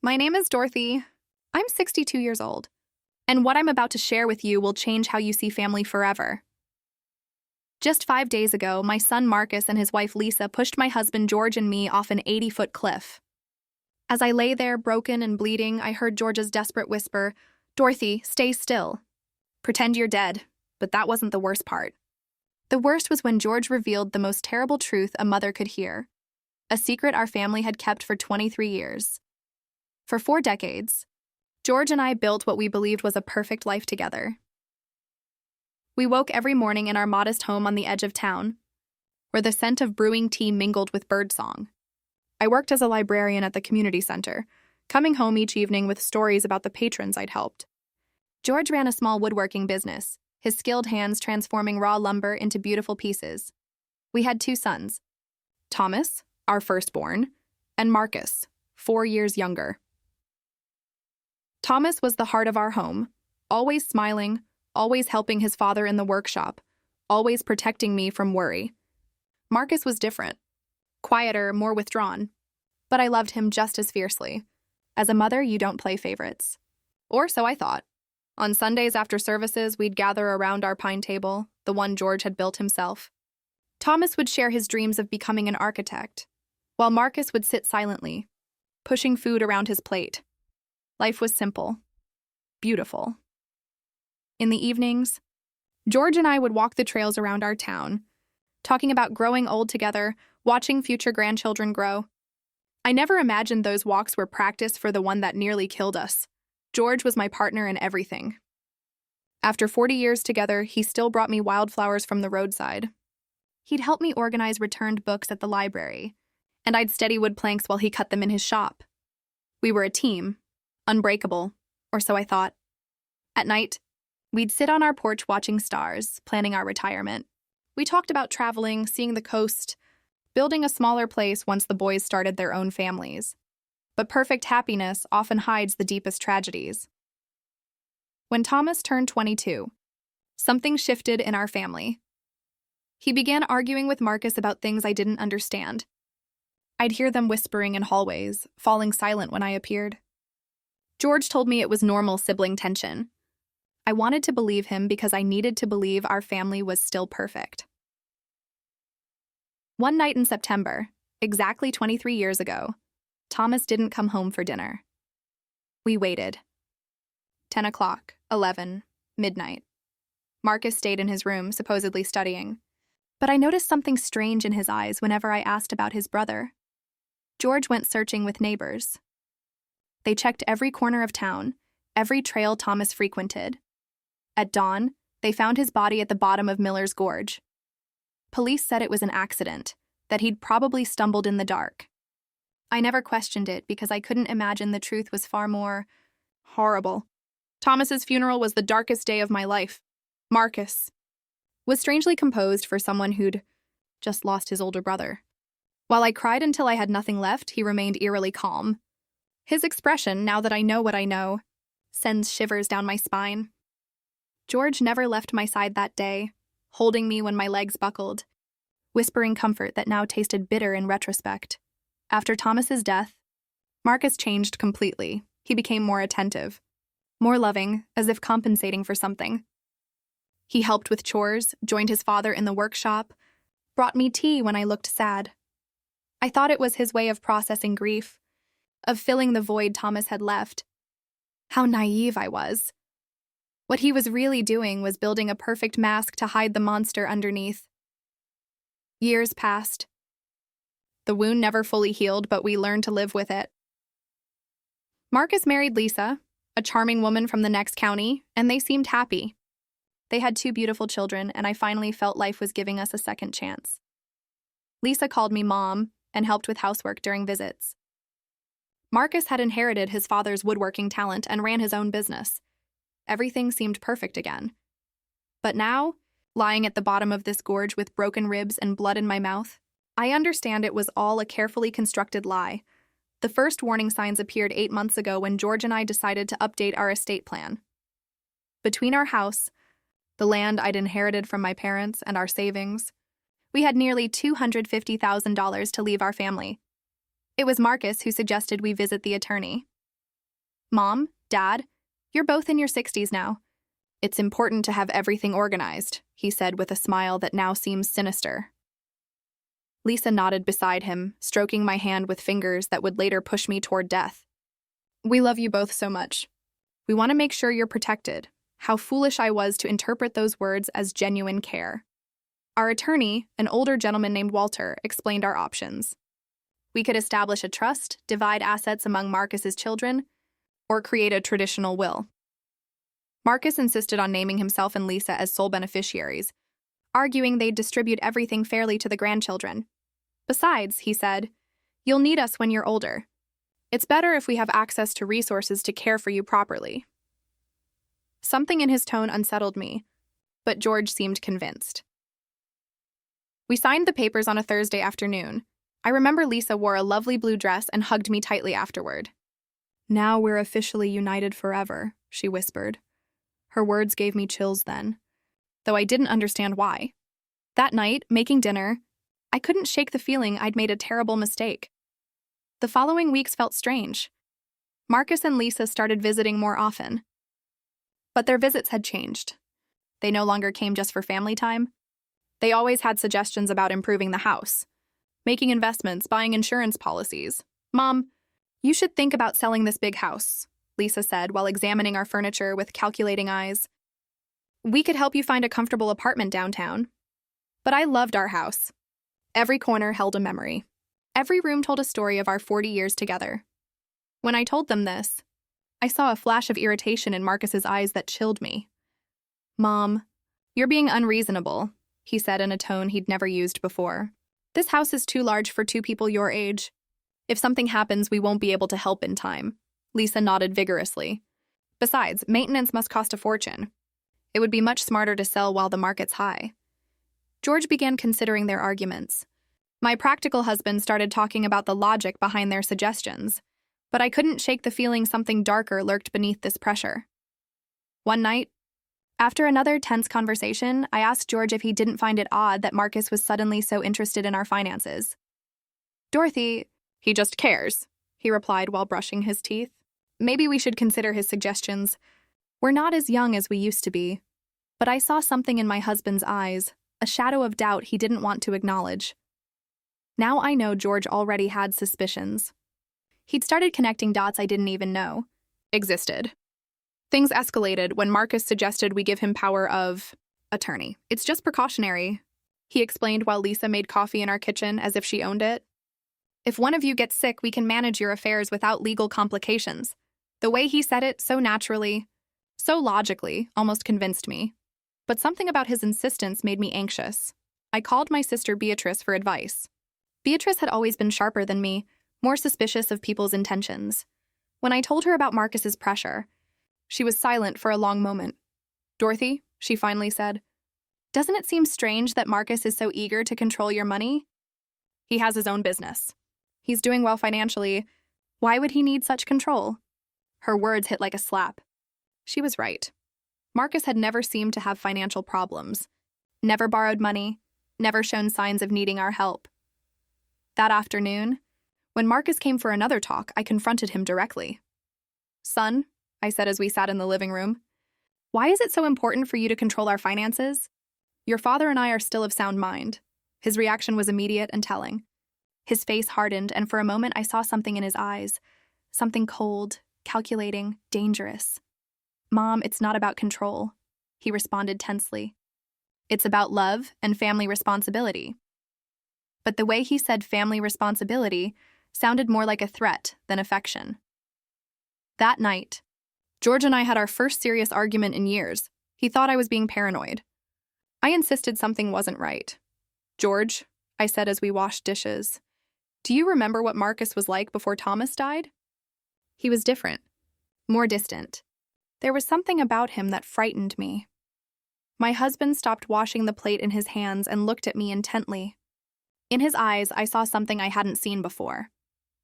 My name is Dorothy. I'm 62 years old, and what I'm about to share with you will change how you see family forever. Just 5 days ago, my son Marcus and his wife Lisa pushed my husband George and me off an 80-foot cliff. As I lay there, broken and bleeding, I heard George's desperate whisper, "Dorothy, stay still. Pretend you're dead." But that wasn't the worst part. The worst was when George revealed the most terrible truth a mother could hear, a secret our family had kept for 23 years. For 4 decades, George and I built what we believed was a perfect life together. We woke every morning in our modest home on the edge of town, where the scent of brewing tea mingled with birdsong. I worked as a librarian at the community center, coming home each evening with stories about the patrons I'd helped. George ran a small woodworking business, his skilled hands transforming raw lumber into beautiful pieces. We had 2 sons, Thomas, our firstborn, and Marcus, 4 years younger. Thomas was the heart of our home, always smiling, always helping his father in the workshop, always protecting me from worry. Marcus was different, quieter, more withdrawn, but I loved him just as fiercely. As a mother, you don't play favorites. Or so I thought. On Sundays after services, we'd gather around our pine table, the one George had built himself. Thomas would share his dreams of becoming an architect, while Marcus would sit silently, pushing food around his plate. Life was simple, beautiful. In the evenings, George and I would walk the trails around our town, talking about growing old together, watching future grandchildren grow. I never imagined those walks were practice for the one that nearly killed us. George was my partner in everything. After 40 years together, he still brought me wildflowers from the roadside. He'd help me organize returned books at the library, and I'd steady wood planks while he cut them in his shop. We were a team, unbreakable, or so I thought. At night, we'd sit on our porch watching stars, planning our retirement. We talked about traveling, seeing the coast, building a smaller place once the boys started their own families. But perfect happiness often hides the deepest tragedies. When Thomas turned 22, something shifted in our family. He began arguing with Marcus about things I didn't understand. I'd hear them whispering in hallways, falling silent when I appeared. George told me it was normal sibling tension. I wanted to believe him because I needed to believe our family was still perfect. One night in September, exactly 23 years ago, Thomas didn't come home for dinner. We waited. 10 o'clock, 11, midnight. Marcus stayed in his room, supposedly studying. But I noticed something strange in his eyes whenever I asked about his brother. George went searching with neighbors. They checked every corner of town, every trail Thomas frequented. At dawn, they found his body at the bottom of Miller's Gorge. Police said it was an accident, that he'd probably stumbled in the dark. I never questioned it because I couldn't imagine the truth was far more horrible. Thomas's funeral was the darkest day of my life. Marcus was strangely composed for someone who'd just lost his older brother. While I cried until I had nothing left, he remained eerily calm. His expression, now that I know what I know, sends shivers down my spine. George never left my side that day, holding me when my legs buckled, whispering comfort that now tasted bitter in retrospect. After Thomas's death, Marcus changed completely. He became more attentive, more loving, as if compensating for something. He helped with chores, joined his father in the workshop, brought me tea when I looked sad. I thought it was his way of processing grief, of filling the void Thomas had left. How naive I was. What he was really doing was building a perfect mask to hide the monster underneath. Years passed. The wound never fully healed, but we learned to live with it. Marcus married Lisa, a charming woman from the next county, and they seemed happy. They had 2 beautiful children, and I finally felt life was giving us a second chance. Lisa called me Mom and helped with housework during visits. Marcus had inherited his father's woodworking talent and ran his own business. Everything seemed perfect again. But now, lying at the bottom of this gorge with broken ribs and blood in my mouth, I understand it was all a carefully constructed lie. The first warning signs appeared 8 months ago when George and I decided to update our estate plan. Between our house, the land I'd inherited from my parents, and our savings, we had nearly $250,000 to leave our family. It was Marcus who suggested we visit the attorney. Mom, Dad, you're both in your 60s now. It's important to have everything organized, he said with a smile that now seems sinister. Lisa nodded beside him, stroking my hand with fingers that would later push me toward death. We love you both so much. We want to make sure you're protected. How foolish I was to interpret those words as genuine care. Our attorney, an older gentleman named Walter, explained our options. We could establish a trust, divide assets among Marcus's children, or create a traditional will. Marcus insisted on naming himself and Lisa as sole beneficiaries, arguing they'd distribute everything fairly to the grandchildren. Besides, he said, you'll need us when you're older. It's better if we have access to resources to care for you properly. Something in his tone unsettled me, but George seemed convinced. We signed the papers on a Thursday afternoon. I remember Lisa wore a lovely blue dress and hugged me tightly afterward. Now we're officially united forever, she whispered. Her words gave me chills then, though I didn't understand why. That night, making dinner, I couldn't shake the feeling I'd made a terrible mistake. The following weeks felt strange. Marcus and Lisa started visiting more often. But their visits had changed. They no longer came just for family time. They always had suggestions about improving the house, making investments, buying insurance policies. Mom, you should think about selling this big house, Lisa said while examining our furniture with calculating eyes. We could help you find a comfortable apartment downtown. But I loved our house. Every corner held a memory. Every room told a story of our 40 years together. When I told them this, I saw a flash of irritation in Marcus's eyes that chilled me. Mom, you're being unreasonable, he said in a tone he'd never used before. This house is too large for two people your age. If something happens, we won't be able to help in time. Lisa nodded vigorously. Besides, maintenance must cost a fortune. It would be much smarter to sell while the market's high. George began considering their arguments. My practical husband started talking about the logic behind their suggestions, but I couldn't shake the feeling something darker lurked beneath this pressure. One night, after another tense conversation, I asked George if he didn't find it odd that Marcus was suddenly so interested in our finances. Dorothy, he just cares, he replied while brushing his teeth. Maybe we should consider his suggestions. We're not as young as we used to be. But I saw something in my husband's eyes, a shadow of doubt he didn't want to acknowledge. Now I know George already had suspicions. He'd started connecting dots I didn't even know existed. Things escalated when Marcus suggested we give him power of attorney. It's just precautionary, he explained while Lisa made coffee in our kitchen as if she owned it. If one of you gets sick, we can manage your affairs without legal complications. The way he said it so naturally, so logically, almost convinced me. But something about his insistence made me anxious. I called my sister Beatrice for advice. Beatrice had always been sharper than me, more suspicious of people's intentions. When I told her about Marcus's pressure, she was silent for a long moment. Dorothy, she finally said, doesn't it seem strange that Marcus is so eager to control your money? He has his own business. He's doing well financially. Why would he need such control? Her words hit like a slap. She was right. Marcus had never seemed to have financial problems, never borrowed money, never shown signs of needing our help. That afternoon, when Marcus came for another talk, I confronted him directly. Son, I said as we sat in the living room, why is it so important for you to control our finances? Your father and I are still of sound mind. His reaction was immediate and telling. His face hardened, and for a moment I saw something in his eyes, something cold, calculating, dangerous. Mom, it's not about control, he responded tensely. It's about love and family responsibility. But the way he said family responsibility sounded more like a threat than affection. That night, George and I had our first serious argument in years. He thought I was being paranoid. I insisted something wasn't right. George, I said as we washed dishes, do you remember what Marcus was like before Thomas died? He was different, more distant. There was something about him that frightened me. My husband stopped washing the plate in his hands and looked at me intently. In his eyes, I saw something I hadn't seen before.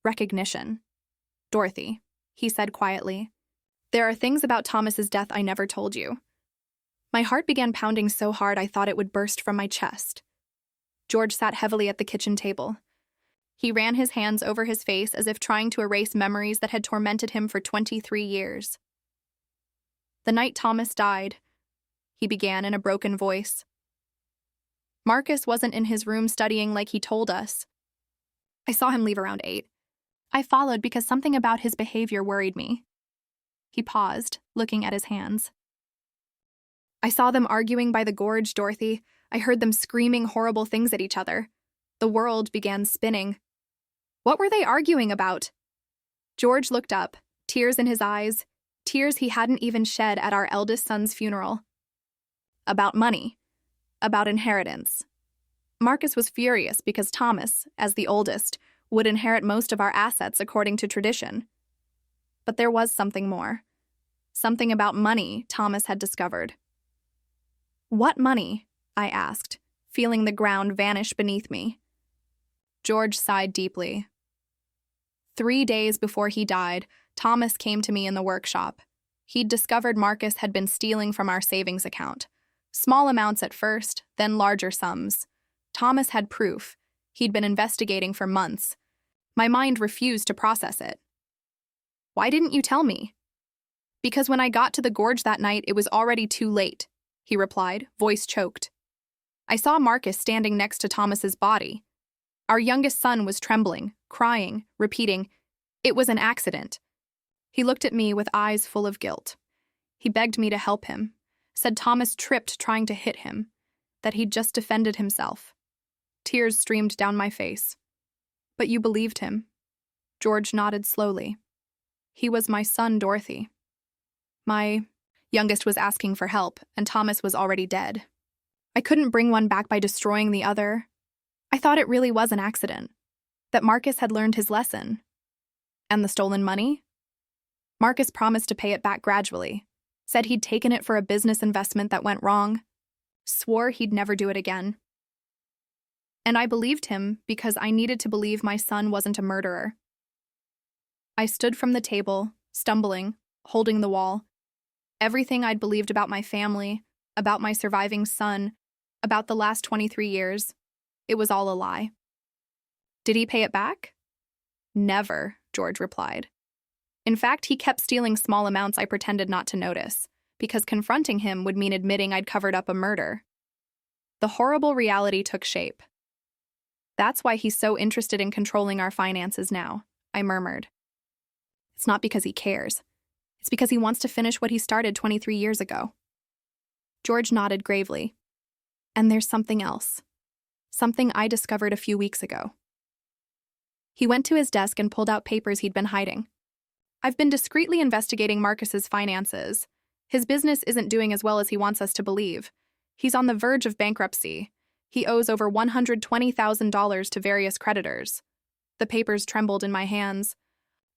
Recognition. Dorothy, he said quietly, there are things about Thomas's death I never told you. My heart began pounding so hard I thought it would burst from my chest. George sat heavily at the kitchen table. He ran his hands over his face as if trying to erase memories that had tormented him for 23 years. "The night Thomas died," he began in a broken voice. "Marcus wasn't in his room studying like he told us. I saw him leave around 8. I followed because something about his behavior worried me." He paused, looking at his hands. "I saw them arguing by the gorge, Dorothy. I heard them screaming horrible things at each other. The world began spinning." "What were they arguing about?" George looked up, tears in his eyes, tears he hadn't even shed at our eldest son's funeral. "About money. About inheritance. Marcus was furious because Thomas, as the oldest, would inherit most of our assets according to tradition. But there was something more. Something about money Thomas had discovered." "What money?" I asked, feeling the ground vanish beneath me. George sighed deeply. 3 days before he died, Thomas came to me in the workshop. He'd discovered Marcus had been stealing from our savings account. Small amounts at first, then larger sums. Thomas had proof. He'd been investigating for months. My mind refused to process it. "Why didn't you tell me?" "Because when I got to the gorge that night, it was already too late," he replied, voice choked. "I saw Marcus standing next to Thomas's body. Our youngest son was trembling, crying, repeating, 'It was an accident.' He looked at me with eyes full of guilt. He begged me to help him, said Thomas tripped trying to hit him, that he'd just defended himself." Tears streamed down my face. "But you believed him." George nodded slowly. "He was my son, Dorothy. My youngest was asking for help, and Thomas was already dead. I couldn't bring one back by destroying the other. I thought it really was an accident, that Marcus had learned his lesson." "And the stolen money?" "Marcus promised to pay it back gradually, said he'd taken it for a business investment that went wrong, swore he'd never do it again. And I believed him because I needed to believe my son wasn't a murderer." I stood from the table, stumbling, holding the wall. Everything I'd believed about my family, about my surviving son, about the last 23 years, it was all a lie. "Did he pay it back?" "Never," George replied. "In fact, he kept stealing small amounts I pretended not to notice, because confronting him would mean admitting I'd covered up a murder." The horrible reality took shape. "That's why he's so interested in controlling our finances now," I murmured. "It's not because he cares. It's because he wants to finish what he started 23 years ago." George nodded gravely. "And there's something else. Something I discovered a few weeks ago." He went to his desk and pulled out papers he'd been hiding. "I've been discreetly investigating Marcus's finances. His business isn't doing as well as he wants us to believe. He's on the verge of bankruptcy. He owes over $120,000 to various creditors." The papers trembled in my hands.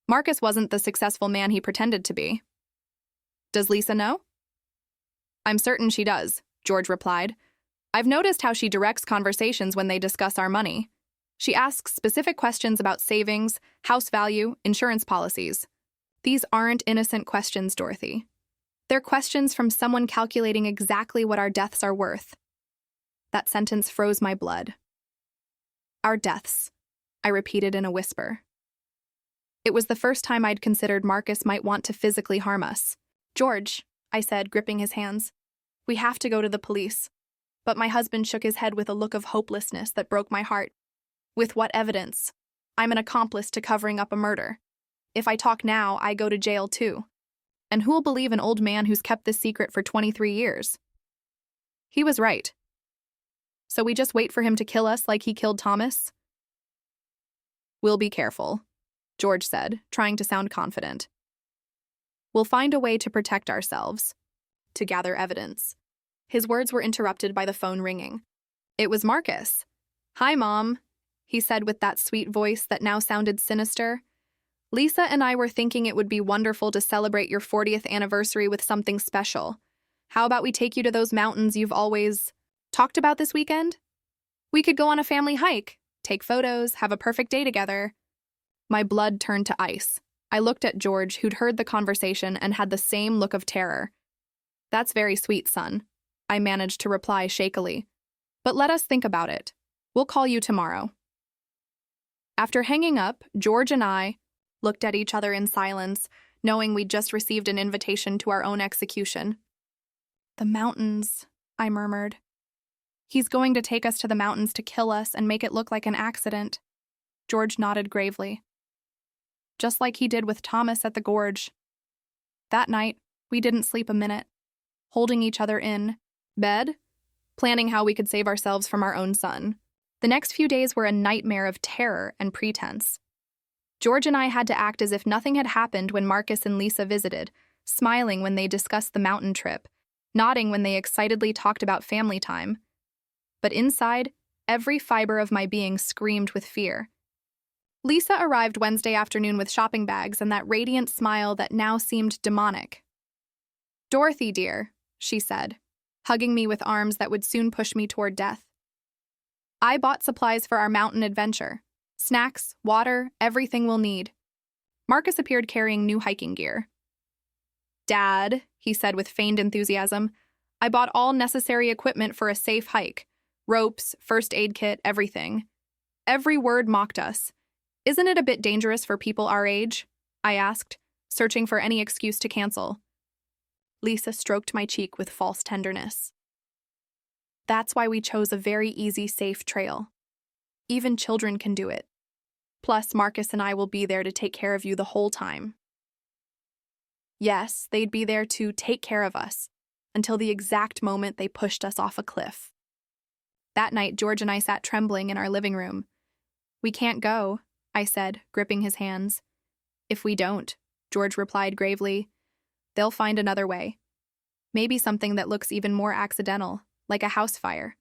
"Marcus wasn't the successful man he pretended to be." "Does Lisa know?" "I'm certain she does," George replied. "I've noticed how she directs conversations when they discuss our money. She asks specific questions about savings, house value, insurance policies. These aren't innocent questions, Dorothy. They're questions from someone calculating exactly what our deaths are worth." That sentence froze my blood. "Our deaths," I repeated in a whisper. It was the first time I'd considered Marcus might want to physically harm us. "George," I said, gripping his hands, "we have to go to the police." But my husband shook his head with a look of hopelessness that broke my heart. "With what evidence? I'm an accomplice to covering up a murder. If I talk now, I go to jail too. And who'll believe an old man who's kept this secret for 23 years? He was right. So we just wait for him to kill us like he killed Thomas? "We'll be careful," George said, trying to sound confident. "We'll find a way to protect ourselves, to gather evidence." His words were interrupted by the phone ringing. It was Marcus. "Hi, Mom," he said with that sweet voice that now sounded sinister. "Lisa and I were thinking it would be wonderful to celebrate your 40th anniversary with something special. How about we take you to those mountains you've always talked about this weekend? We could go on a family hike, take photos, have a perfect day together." My blood turned to ice. I looked at George, who'd heard the conversation and had the same look of terror. "That's very sweet, son," I managed to reply shakily. "But let us think about it. We'll call you tomorrow." After hanging up, George and I looked at each other in silence, knowing we'd just received an invitation to our own execution. "The mountains," I murmured. "He's going to take us to the mountains to kill us and make it look like an accident." George nodded gravely. "Just like he did with Thomas at the gorge." That night, we didn't sleep a minute, holding each other in bed, planning how we could save ourselves from our own son. The next few days were a nightmare of terror and pretense. George and I had to act as if nothing had happened when Marcus and Lisa visited, smiling when they discussed the mountain trip, nodding when they excitedly talked about family time. But inside, every fiber of my being screamed with fear. Lisa arrived Wednesday afternoon with shopping bags and that radiant smile that now seemed demonic. "Dorothy, dear," she said, hugging me with arms that would soon push me toward death. "I bought supplies for our mountain adventure. Snacks, water, everything we'll need." Marcus appeared carrying new hiking gear. "Dad," he said with feigned enthusiasm, "I bought all necessary equipment for a safe hike. Ropes, first aid kit, everything." Every word mocked us. "Isn't it a bit dangerous for people our age?" I asked, searching for any excuse to cancel. Lisa stroked my cheek with false tenderness. "That's why we chose a very easy, safe trail. Even children can do it. Plus, Marcus and I will be there to take care of you the whole time." Yes, they'd be there to take care of us, until the exact moment they pushed us off a cliff. That night, George and I sat trembling in our living room. "We can't go," I said, gripping his hands. "If we don't," George replied gravely, "they'll find another way. Maybe something that looks even more accidental, like a house fire.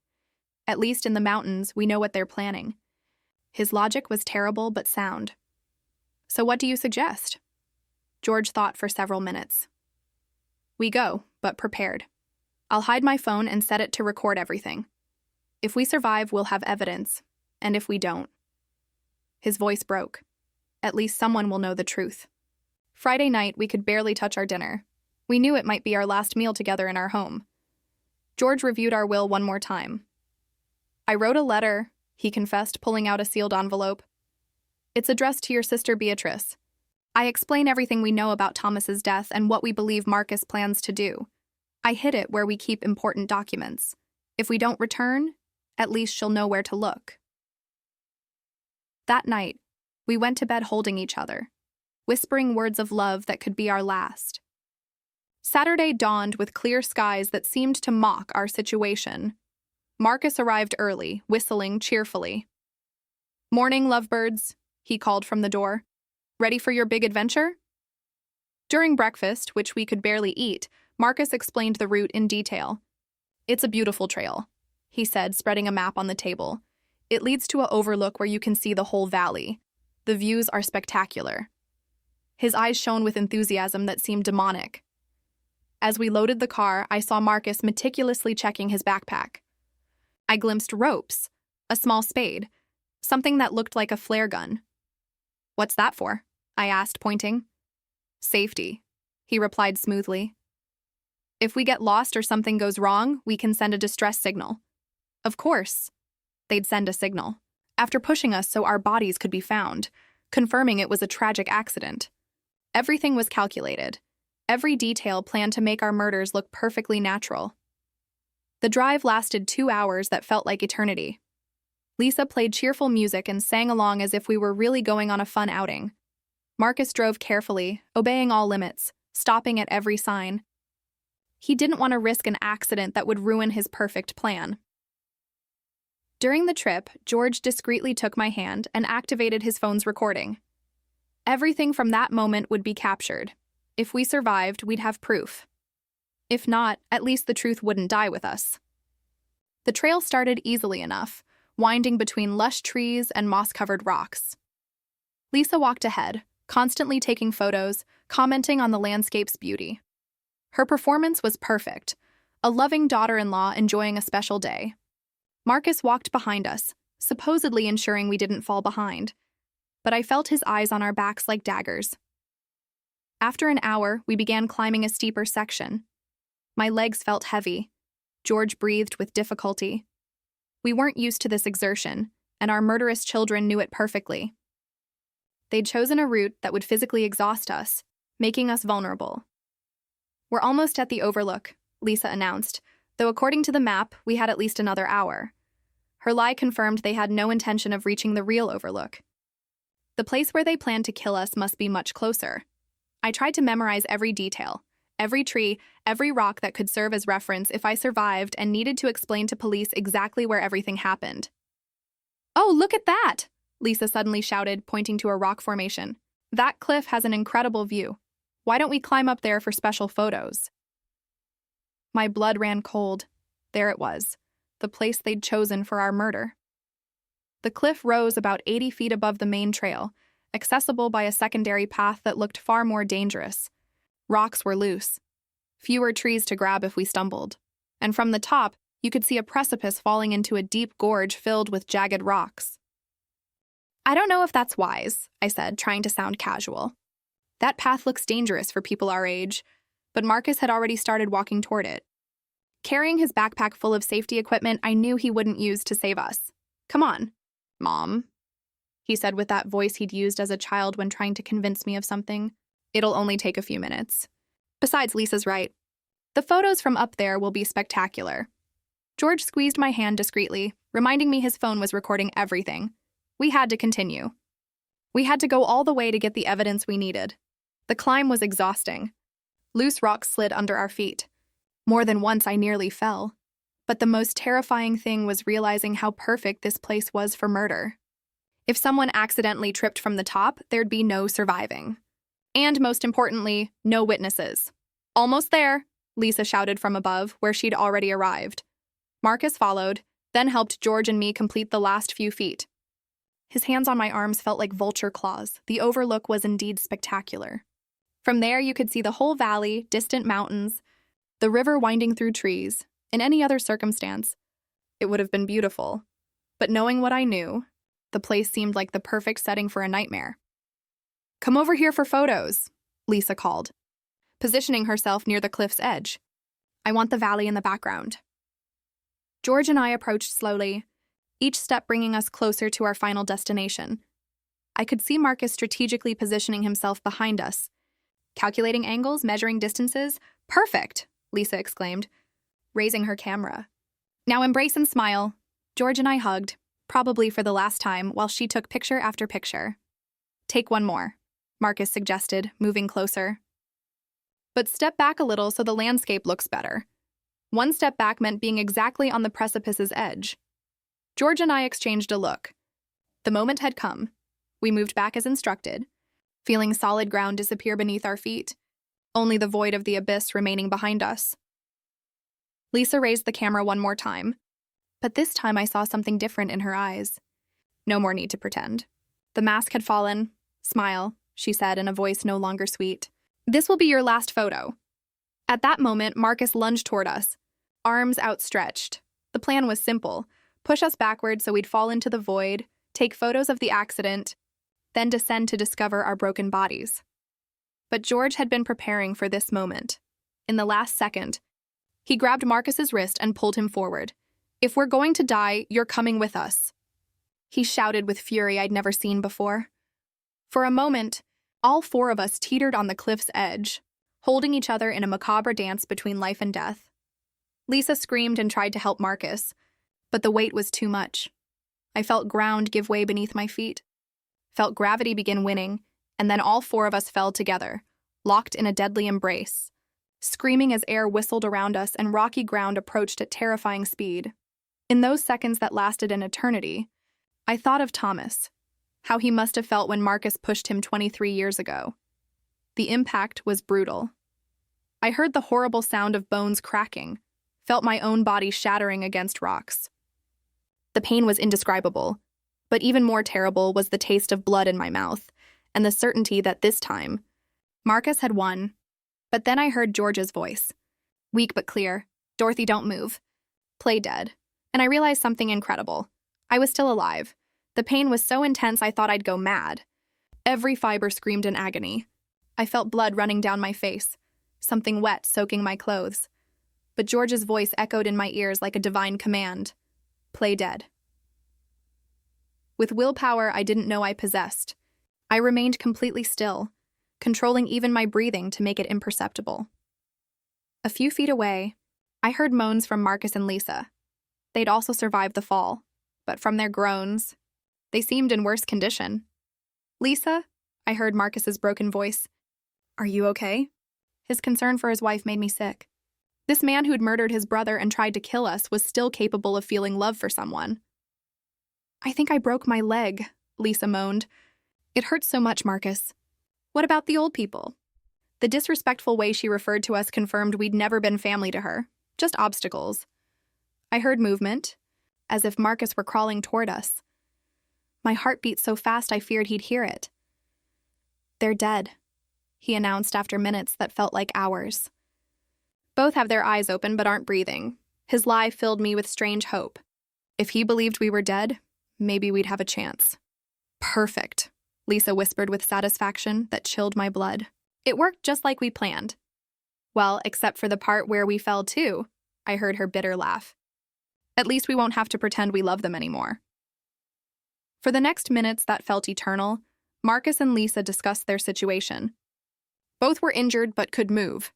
At least in the mountains, we know what they're planning." His logic was terrible but sound. "So what do you suggest?" George thought for several minutes. "We go, but prepared. I'll hide my phone and set it to record everything. If we survive, we'll have evidence, and if we don't..." His voice broke. "At least someone will know the truth." Friday night, we could barely touch our dinner. We knew it might be our last meal together in our home. George reviewed our will one more time. "I wrote a letter," he confessed, pulling out a sealed envelope. "It's addressed to your sister Beatrice. I explain everything we know about Thomas's death and what we believe Marcus plans to do. I hid it where we keep important documents. If we don't return, at least she'll know where to look." That night, we went to bed holding each other, whispering words of love that could be our last. Saturday dawned with clear skies that seemed to mock our situation. Marcus arrived early, whistling cheerfully. "Morning, lovebirds," he called from the door. "Ready for your big adventure?" During breakfast, which we could barely eat, Marcus explained the route in detail. "It's a beautiful trail," he said, spreading a map on the table. "It leads to an overlook where you can see the whole valley. The views are spectacular." His eyes shone with enthusiasm that seemed demonic. As we loaded the car, I saw Marcus meticulously checking his backpack. I glimpsed ropes, a small spade, something that looked like a flare gun. "What's that for?" I asked, pointing. "Safety," he replied smoothly. "If we get lost or something goes wrong, we can send a distress signal." Of course. They'd send a signal, after pushing us so our bodies could be found, confirming it was a tragic accident. Everything was calculated. Every detail planned to make our murders look perfectly natural. The drive lasted 2 hours that felt like eternity. Lisa played cheerful music and sang along as if we were really going on a fun outing. Marcus drove carefully, obeying all limits, stopping at every sign. He didn't want to risk an accident that would ruin his perfect plan. During the trip, George discreetly took my hand and activated his phone's recording. Everything from that moment would be captured. If we survived, we'd have proof. If not, at least the truth wouldn't die with us. The trail started easily enough, winding between lush trees and moss-covered rocks. Lisa walked ahead, constantly taking photos, commenting on the landscape's beauty. Her performance was perfect, a loving daughter-in-law enjoying a special day. Marcus walked behind us, supposedly ensuring we didn't fall behind, but I felt his eyes on our backs like daggers. After an hour, we began climbing a steeper section. My legs felt heavy. George breathed with difficulty. We weren't used to this exertion, and our murderous children knew it perfectly. They'd chosen a route that would physically exhaust us, making us vulnerable. "We're almost at the overlook," Lisa announced, though according to the map, we had at least another hour. Her lie confirmed they had no intention of reaching the real overlook. The place where they planned to kill us must be much closer. I tried to memorize every detail, every tree, every rock that could serve as reference if I survived and needed to explain to police exactly where everything happened. "Oh, look at that!" Lisa suddenly shouted, pointing to a rock formation. "That cliff has an incredible view. Why don't we climb up there for special photos?" My blood ran cold. There it was, the place they'd chosen for our murder. The cliff rose about 80 feet above the main trail, accessible by a secondary path that looked far more dangerous. Rocks were loose. Fewer trees to grab if we stumbled. And from the top, you could see a precipice falling into a deep gorge filled with jagged rocks. "I don't know if that's wise," I said, trying to sound casual. "That path looks dangerous for people our age," but Marcus had already started walking toward it. Carrying his backpack full of safety equipment I knew he wouldn't use to save us. "Come on, Mom," he said with that voice he'd used as a child when trying to convince me of something. "It'll only take a few minutes. Besides, Lisa's right. The photos from up there will be spectacular." George squeezed my hand discreetly, reminding me his phone was recording everything. We had to continue. We had to go all the way to get the evidence we needed. The climb was exhausting. Loose rocks slid under our feet. More than once I nearly fell. But the most terrifying thing was realizing how perfect this place was for murder. If someone accidentally tripped from the top, there'd be no surviving. And most importantly, no witnesses. "Almost there," Lisa shouted from above, where she'd already arrived. Marcus followed, then helped George and me complete the last few feet. His hands on my arms felt like vulture claws. The overlook was indeed spectacular. From there, you could see the whole valley, distant mountains, the river winding through trees. In any other circumstance, it would have been beautiful. But knowing what I knew, the place seemed like the perfect setting for a nightmare. "Come over here for photos," Lisa called, positioning herself near the cliff's edge. "I want the valley in the background." George and I approached slowly, each step bringing us closer to our final destination. I could see Marcus strategically positioning himself behind us. "Calculating angles, measuring distances. Perfect!" Lisa exclaimed, raising her camera. "Now embrace and smile." George and I hugged, probably for the last time, while she took picture after picture. "Take one more," Marcus suggested, moving closer. "But step back a little so the landscape looks better." One step back meant being exactly on the precipice's edge. George and I exchanged a look. The moment had come. We moved back as instructed, feeling solid ground disappear beneath our feet, only the void of the abyss remaining behind us. Lisa raised the camera one more time, but this time I saw something different in her eyes. No more need to pretend. The mask had fallen. "Smile," she said in a voice no longer sweet. "This will be your last photo." At that moment, Marcus lunged toward us, arms outstretched. The plan was simple: push us backward so we'd fall into the void, take photos of the accident, then descend to discover our broken bodies. But George had been preparing for this moment. In the last second, he grabbed Marcus's wrist and pulled him forward. "If we're going to die, you're coming with us," he shouted with fury I'd never seen before. For a moment, all four of us teetered on the cliff's edge, holding each other in a macabre dance between life and death. Lisa screamed and tried to help Marcus, but the weight was too much. I felt ground give way beneath my feet, felt gravity begin winning, and then all four of us fell together, locked in a deadly embrace, screaming as air whistled around us and rocky ground approached at terrifying speed. In those seconds that lasted an eternity, I thought of Thomas, how he must have felt when Marcus pushed him 23 years ago. The impact was brutal. I heard the horrible sound of bones cracking, felt my own body shattering against rocks. The pain was indescribable, but even more terrible was the taste of blood in my mouth, and the certainty that this time, Marcus had won. But then I heard George's voice. Weak but clear. "Dorothy, don't move. Play dead." And I realized something incredible. I was still alive. The pain was so intense I thought I'd go mad. Every fiber screamed in agony. I felt blood running down my face, something wet soaking my clothes. But George's voice echoed in my ears like a divine command. "Play dead." With willpower I didn't know I possessed, I remained completely still, controlling even my breathing to make it imperceptible. A few feet away, I heard moans from Marcus and Lisa. They'd also survived the fall, but from their groans, they seemed in worse condition. "Lisa," I heard Marcus's broken voice. "Are you okay?" His concern for his wife made me sick. This man who'd murdered his brother and tried to kill us was still capable of feeling love for someone. "I think I broke my leg," Lisa moaned. "It hurts so much, Marcus." "What about the old people?" The disrespectful way she referred to us confirmed we'd never been family to her, just obstacles. I heard movement, as if Marcus were crawling toward us. My heart beat so fast I feared he'd hear it. "They're dead," he announced after minutes that felt like hours. "Both have their eyes open but aren't breathing." His lie filled me with strange hope. If he believed we were dead, maybe we'd have a chance. "Perfect," Lisa whispered with satisfaction that chilled my blood. "It worked just like we planned." "Well, except for the part where we fell too," I heard her bitter laugh. "At least we won't have to pretend we love them anymore." For the next minutes that felt eternal, Marcus and Lisa discussed their situation. Both were injured but could move.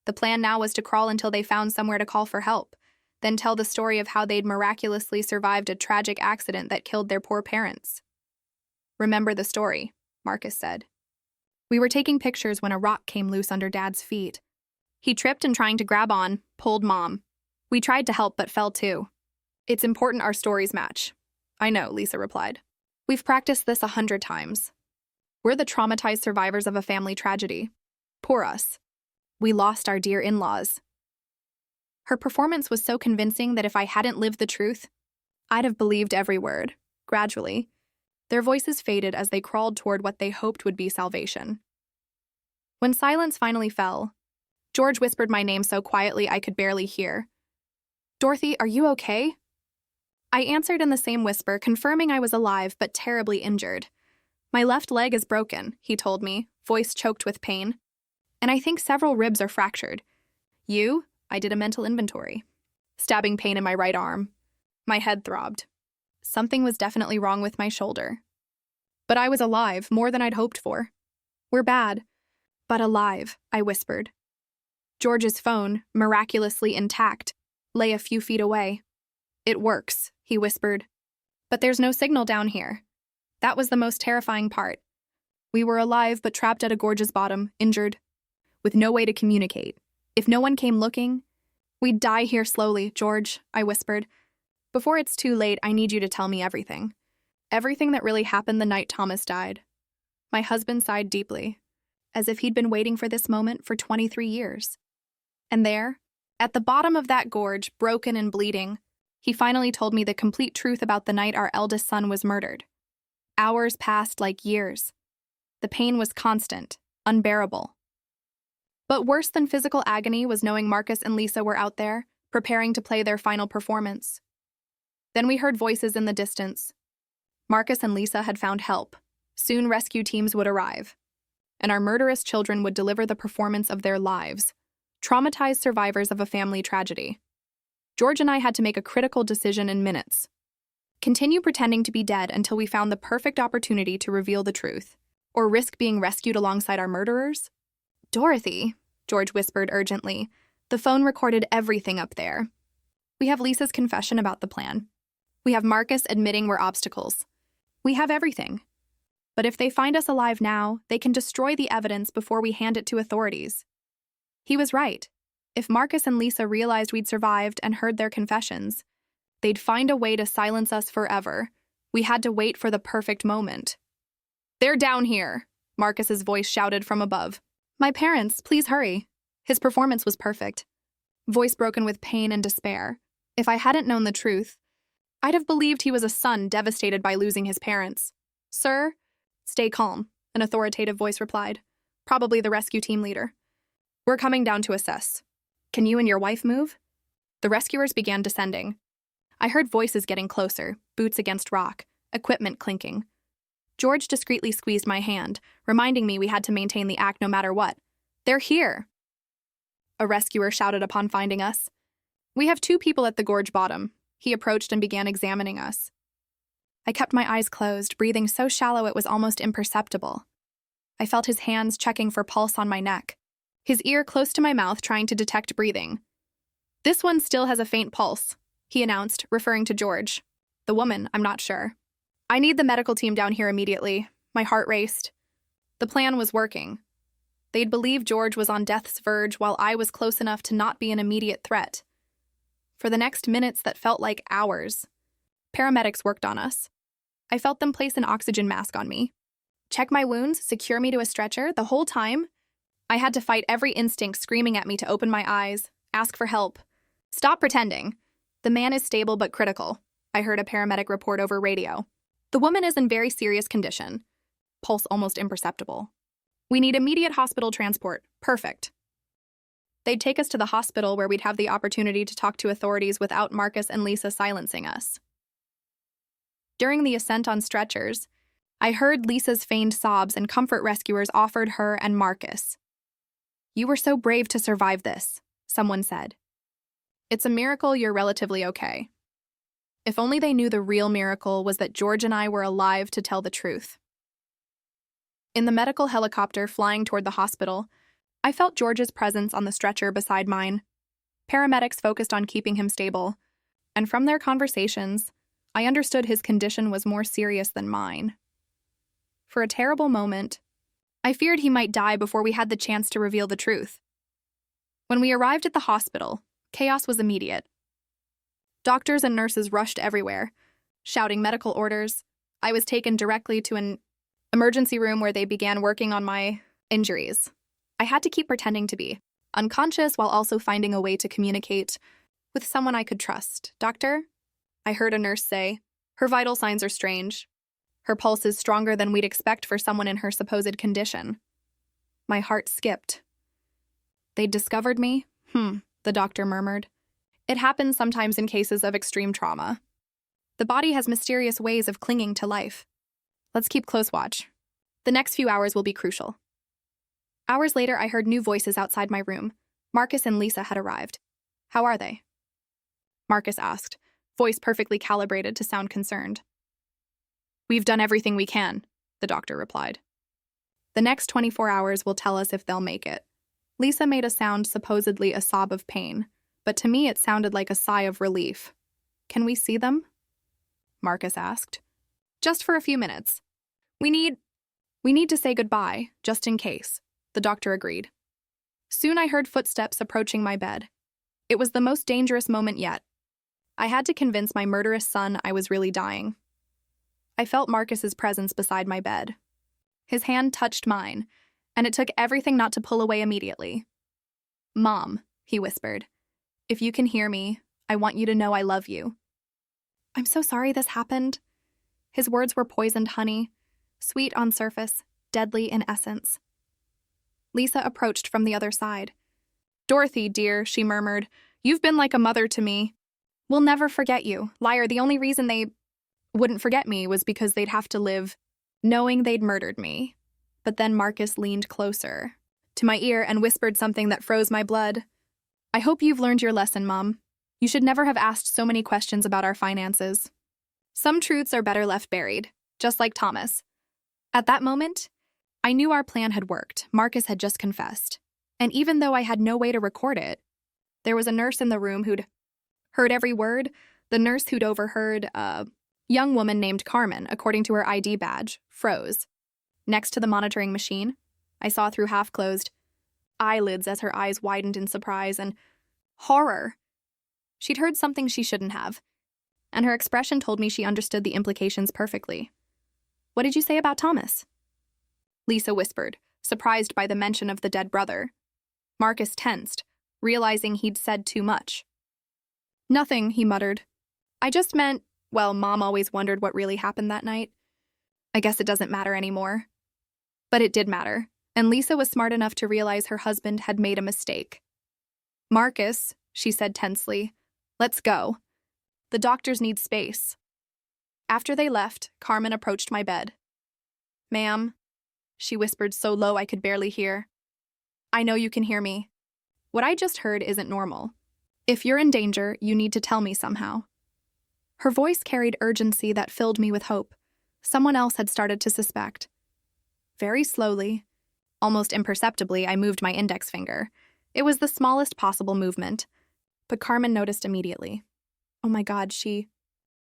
The plan now was to crawl until they found somewhere to call for help, then tell the story of how they'd miraculously survived a tragic accident that killed their poor parents. "Remember the story," Marcus said. "We were taking pictures when a rock came loose under Dad's feet. He tripped and trying to grab on, pulled Mom. We tried to help but fell too. It's important our stories match." "I know," Lisa replied. "We've practiced this 100 times. We're the traumatized survivors of a family tragedy. Poor us. We lost our dear in-laws." Her performance was so convincing that if I hadn't lived the truth, I'd have believed every word. Gradually, their voices faded as they crawled toward what they hoped would be salvation. When silence finally fell, George whispered my name so quietly I could barely hear. "Dorothy, are you okay?" I answered in the same whisper, confirming I was alive but terribly injured. "My left leg is broken," he told me, voice choked with pain. "And I think several ribs are fractured." "You?" I did a mental inventory. Stabbing pain in my right arm. My head throbbed. Something was definitely wrong with my shoulder. But I was alive, more than I'd hoped for. "We're bad, but alive," I whispered. George's phone, miraculously intact, lay a few feet away. "It works," he whispered. "But there's no signal down here." That was the most terrifying part. We were alive but trapped at a gorge's bottom, injured, with no way to communicate. If no one came looking, we'd die here slowly, George, I whispered. "Before it's too late, I need you to tell me everything. Everything that really happened the night Thomas died." My husband sighed deeply, as if he'd been waiting for this moment for 23 years. And there, at the bottom of that gorge, broken and bleeding, he finally told me the complete truth about the night our eldest son was murdered. Hours passed like years. The pain was constant, unbearable. But worse than physical agony was knowing Marcus and Lisa were out there, preparing to play their final performance. Then we heard voices in the distance. Marcus and Lisa had found help. Soon rescue teams would arrive. And our murderous children would deliver the performance of their lives, traumatized survivors of a family tragedy. George and I had to make a critical decision in minutes. Continue pretending to be dead until we found the perfect opportunity to reveal the truth, or risk being rescued alongside our murderers? "Dorothy," George whispered urgently. The phone recorded everything up there. "We have Lisa's confession about the plan. We have Marcus admitting we're obstacles. We have everything. But if they find us alive now, they can destroy the evidence before we hand it to authorities." He was right. If Marcus and Lisa realized we'd survived and heard their confessions, they'd find a way to silence us forever. We had to wait for the perfect moment. "They're down here," Marcus's voice shouted from above. "My parents, please hurry." His performance was perfect. Voice broken with pain and despair. If I hadn't known the truth, I'd have believed he was a son devastated by losing his parents. "Sir?" "Stay calm," an authoritative voice replied. Probably the rescue team leader. "We're coming down to assess. Can you and your wife move?" The rescuers began descending. I heard voices getting closer, boots against rock, equipment clinking. George discreetly squeezed my hand, reminding me we had to maintain the act no matter what. "They're here!" A rescuer shouted upon finding us. "We have 2 people at the gorge bottom." He approached and began examining us. I kept my eyes closed, breathing so shallow it was almost imperceptible. I felt his hands checking for pulse on my neck, his ear close to my mouth trying to detect breathing. "This one still has a faint pulse," he announced, referring to George. The woman, I'm not sure. "I need the medical team down here immediately." My heart raced. The plan was working. They'd believe George was on death's verge while I was close enough to not be an immediate threat. For the next minutes that felt like hours, paramedics worked on us. I felt them place an oxygen mask on me, check my wounds, secure me to a stretcher. The whole time, I had to fight every instinct screaming at me to open my eyes, ask for help. "Stop pretending. The man is stable but critical," I heard a paramedic report over radio. "The woman is in very serious condition. Pulse almost imperceptible. We need immediate hospital transport." Perfect. They'd take us to the hospital where we'd have the opportunity to talk to authorities without Marcus and Lisa silencing us. During the ascent on stretchers, I heard Lisa's feigned sobs and comfort rescuers offered her and Marcus. "You were so brave to survive this," someone said. "It's a miracle you're relatively okay." If only they knew the real miracle was that George and I were alive to tell the truth. In the medical helicopter flying toward the hospital, I felt George's presence on the stretcher beside mine. Paramedics focused on keeping him stable, and from their conversations, I understood his condition was more serious than mine. For a terrible moment, I feared he might die before we had the chance to reveal the truth. When we arrived at the hospital, chaos was immediate. Doctors and nurses rushed everywhere, shouting medical orders. I was taken directly to an emergency room where they began working on my injuries. I had to keep pretending to be unconscious while also finding a way to communicate with someone I could trust. "Doctor?" I heard a nurse say. "Her vital signs are strange. Her pulse is stronger than we'd expect for someone in her supposed condition." My heart skipped. "They'd discovered me?" The doctor murmured. "It happens sometimes in cases of extreme trauma. The body has mysterious ways of clinging to life. Let's keep close watch. The next few hours will be crucial." Hours later, I heard new voices outside my room. Marcus and Lisa had arrived. "How are they?" Marcus asked, voice perfectly calibrated to sound concerned. "We've done everything we can," the doctor replied. "The next 24 hours will tell us if they'll make it." Lisa made a sound supposedly a sob of pain, but to me it sounded like a sigh of relief. "Can we see them?" Marcus asked. "Just for a few minutes. We need to say goodbye, just in case," the doctor agreed. Soon I heard footsteps approaching my bed. It was the most dangerous moment yet. I had to convince my murderous son I was really dying. I felt Marcus's presence beside my bed. His hand touched mine, and it took everything not to pull away immediately. "Mom," he whispered, "if you can hear me, I want you to know I love you." "I'm so sorry this happened." His words were poisoned honey, sweet on surface, deadly in essence. Lisa approached from the other side. "Dorothy, dear," she murmured, "you've been like a mother to me. We'll never forget you. Liar, the only reason they wouldn't forget me was because they'd have to live knowing they'd murdered me." But then Marcus leaned closer to my ear and whispered something that froze my blood. "I hope you've learned your lesson, Mom. You should never have asked so many questions about our finances. Some truths are better left buried, just like Thomas." At that moment, I knew our plan had worked. Marcus had just confessed. And even though I had no way to record it, there was a nurse in the room who'd heard every word. The nurse who'd overheard a young woman named Carmen, according to her ID badge, froze. Next to the monitoring machine, I saw through half-closed eyelids as her eyes widened in surprise and horror. She'd heard something she shouldn't have, and her expression told me she understood the implications perfectly. "What did you say about Thomas?" Lisa whispered, surprised by the mention of the dead brother. Marcus tensed, realizing he'd said too much. "Nothing," he muttered. "I just meant, well, Mom always wondered what really happened that night. I guess it doesn't matter anymore." But it did matter, and Lisa was smart enough to realize her husband had made a mistake. "Marcus," she said tensely, "let's go. The doctors need space." After they left, Carmen approached my bed. "Ma'am," she whispered so low I could barely hear. "I know you can hear me. What I just heard isn't normal. If you're in danger, you need to tell me somehow." Her voice carried urgency that filled me with hope. Someone else had started to suspect. Very slowly, almost imperceptibly, I moved my index finger. It was the smallest possible movement, but Carmen noticed immediately. Oh my God, she